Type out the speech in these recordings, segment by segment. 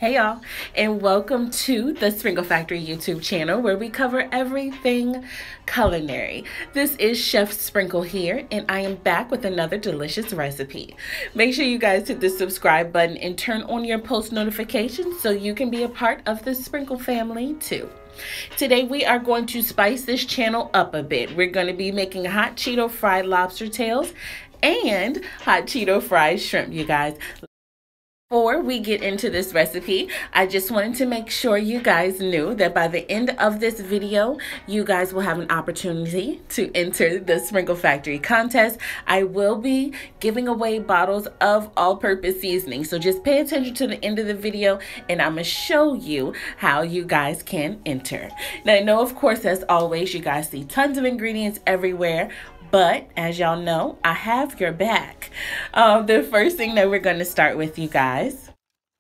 Hey y'all, and welcome to the Sprinkle Factory YouTube channel where we cover everything culinary. This is Chef Sprinkle here, and I am back with another delicious recipe. Make sure you guys hit the subscribe button and turn on your post notifications so you can be a part of the Sprinkle family too. Today we are going to spice this channel up a bit. We're going to be making hot Cheeto fried lobster tails and hot Cheeto fried shrimp, you guys. Before we get into this recipe, I just wanted to make sure you guys knew that by the end of this video, you guys will have an opportunity to enter the Sprinkle Factory contest. I will be giving away bottles of all-purpose seasoning, so just pay attention to the end of the video and I'm going to show you how you guys can enter. Now, I know, of course, as always, you guys see tons of ingredients everywhere, but as y'all know, I have your back. The first thing that we're going to start with, you guys,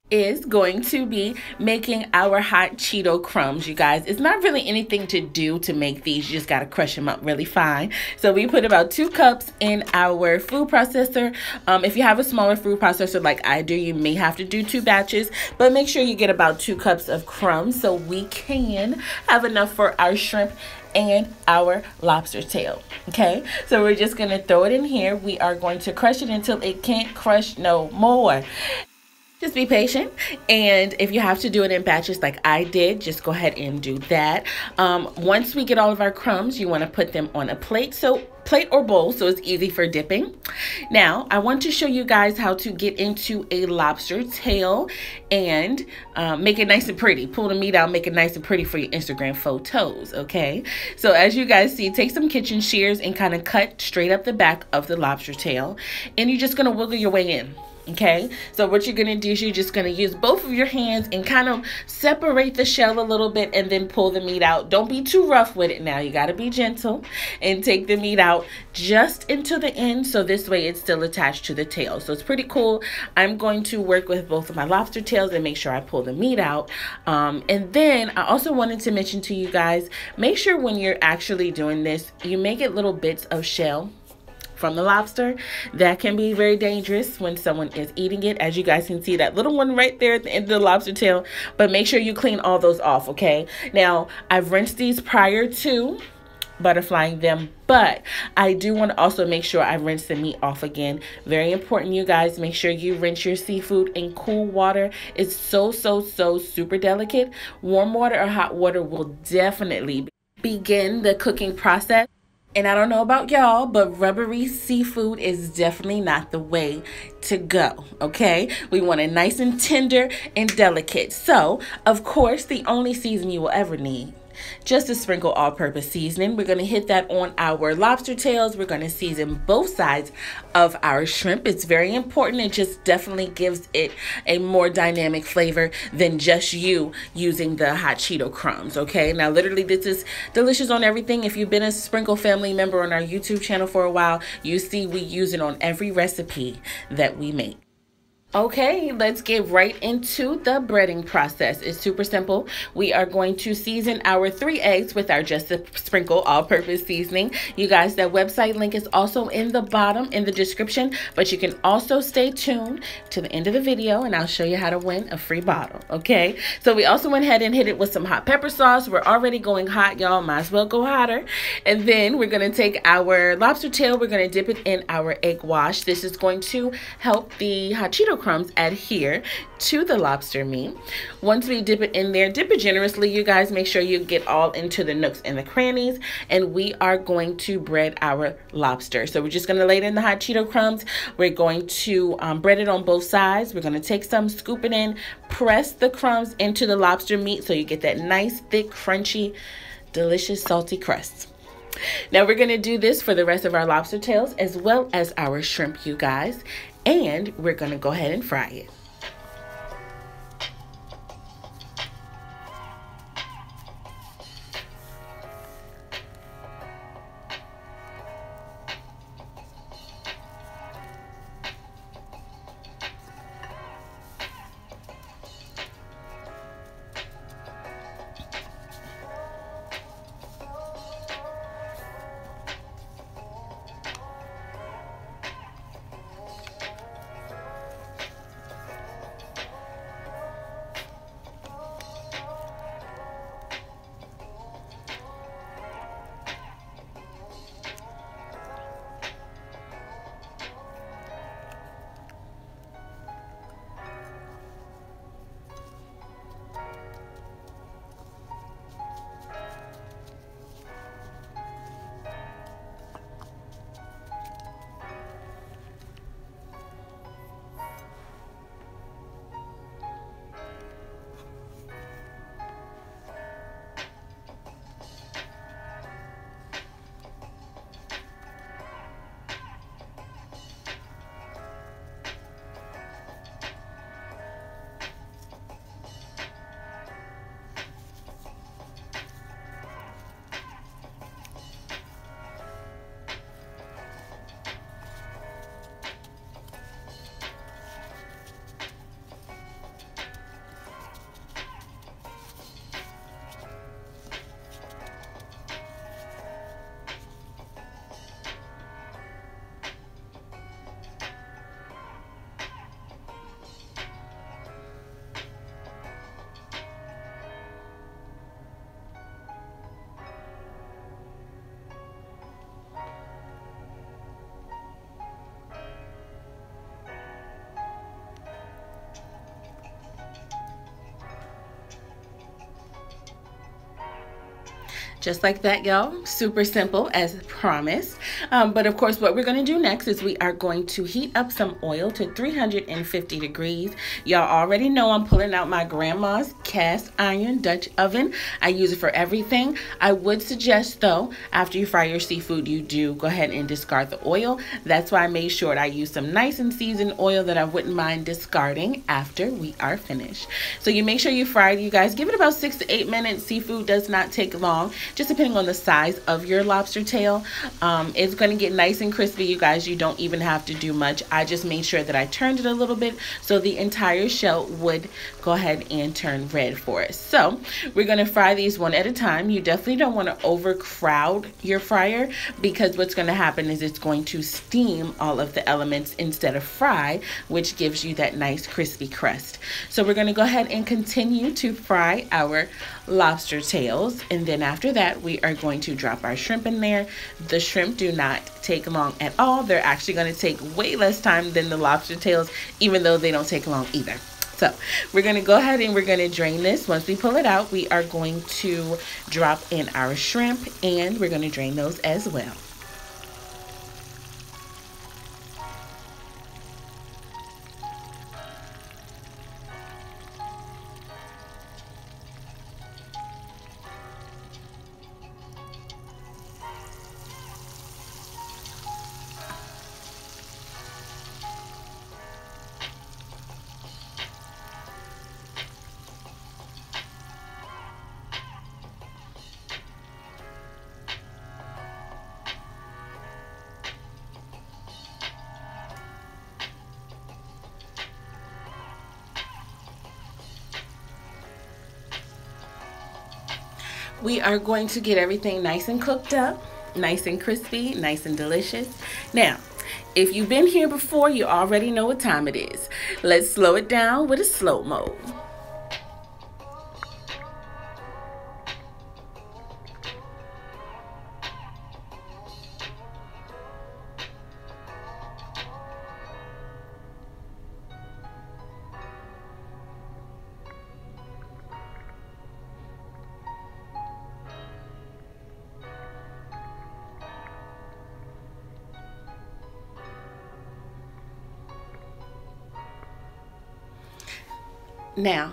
is going to be making our hot Cheeto crumbs, you guys. It's not really anything to do to make these. You just got to crush them up really fine. So we put about 2 cups in our food processor. If you have a smaller food processor like I do, you may have to do 2 batches, but make sure you get about 2 cups of crumbs so we can have enough for our shrimp and our lobster tail. Okay, so we're just gonna throw it in here. We are going to crush it until it can't crush no more. Just be patient, and if you have to do it in batches like I did, just go ahead and do that. Once we get all of our crumbs, you want to put them on a plate or bowl so it's easy for dipping. Now I want to show you guys how to get into a lobster tail and make it nice and pretty. Pull the meat out, make it nice and pretty for your Instagram photos. Okay, so as you guys see, take some kitchen shears and kind of cut straight up the back of the lobster tail, and you're just gonna wiggle your way in. Okay, so what you're gonna do is you're just gonna use both of your hands and kind of separate the shell a little bit and then pull the meat out. Don't be too rough with it now. You gotta be gentle and take the meat out just into the end, so this way it's still attached to the tail. So it's pretty cool. I'm going to work with both of my lobster tails and make sure I pull the meat out. And then I also wanted to mention to you guys, make sure when you're actually doing this, you may get little bits of shell from the lobster. That can be very dangerous when someone is eating it. As you guys can see, that little one right there at the end of the lobster tail, but make sure you clean all those off. Okay, now I've rinsed these prior to butterflying them, but I do want to also make sure I rinse the meat off again. Very important, you guys. Make sure you rinse your seafood in cool water. It's so super delicate. Warm water or hot water will definitely begin the cooking process. And I don't know about y'all, but rubbery seafood is definitely not the way to go, okay? We want it nice and tender and delicate. So, of course, the only season you will ever need, just a sprinkle all-purpose seasoning. We're going to hit that on our lobster tails. We're going to season both sides of our shrimp. It's very important. It just definitely gives it a more dynamic flavor than just you using the hot Cheeto crumbs, okay? Now, literally, this is delicious on everything. If you've been a Sprinkle family member on our YouTube channel for a while, you see we use it on every recipe that we make. Okay, let's get right into the breading process. It's super simple. We are going to season our 3 eggs with our Just a Sprinkle all-purpose seasoning. You guys, that website link is also in the bottom in the description, but you can also stay tuned to the end of the video and I'll show you how to win a free bottle, okay? So we also went ahead and hit it with some hot pepper sauce. We're already going hot, y'all. Might as well go hotter. And then we're going to take our lobster tail. We're going to dip it in our egg wash. This is going to help the hot Cheeto crumbs adhere to the lobster meat. Once we dip it in there, dip it generously, you guys. Make sure you get all into the nooks and the crannies, and we are going to bread our lobster. So we're just going to lay it in the hot Cheeto crumbs. We're going to bread it on both sides. We're going to take some, scoop it in, press the crumbs into the lobster meat so you get that nice, thick, crunchy, delicious, salty crust. Now we're going to do this for the rest of our lobster tails as well as our shrimp, you guys. And we're going to go ahead and fry it. Just like that, y'all. Super simple as promised. But of course, what we're going to do next is we are going to heat up some oil to 350 degrees. Y'all already know I'm pulling out my grandma's cast iron Dutch oven. I use it for everything. I would suggest, though, after you fry your seafood, you do go ahead and discard the oil. That's why I made sure that I use some nice and seasoned oil that I wouldn't mind discarding after we are finished. So you make sure you fry it, you guys. Give it about 6 to 8 minutes. Seafood does not take long, just depending on the size of your lobster tail. It's going to get nice and crispy, you guys. You don't even have to do much. I just made sure that I turned it a little bit so the entire shell would go ahead and turn red for us. So we're going to fry these one at a time. You definitely don't want to overcrowd your fryer, because what's going to happen is it's going to steam all of the elements instead of fry, which gives you that nice crispy crust. So we're going to go ahead and continue to fry our lobster tails, and then after that we are going to drop our shrimp in there. The shrimp do not take long at all. They're actually going to take way less time than the lobster tails, even though they don't take long either. So we're going to go ahead and we're going to drain this. Once we pull it out, we are going to drop in our shrimp, and we're going to drain those as well. We are going to get everything nice and cooked up, nice and crispy, nice and delicious. Now, if you've been here before, you already know what time it is. Let's slow it down with a slow mode. Now,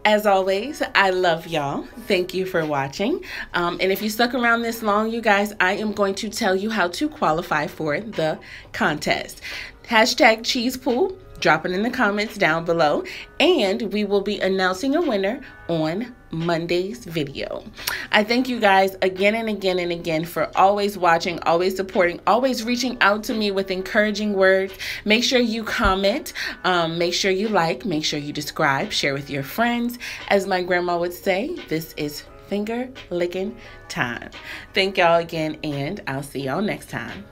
as always, I love y'all. Thank you for watching. And if you stuck around this long, you guys, I am going to tell you how to qualify for the contest. Hashtag CheesePool. Drop it in the comments down below, and we will be announcing a winner on Monday's video. I thank you guys again and again and again for always watching, always supporting, always reaching out to me with encouraging words. Make sure you comment, make sure you like, make sure you subscribe, share with your friends. As my grandma would say, this is finger licking time. Thank y'all again, and I'll see y'all next time.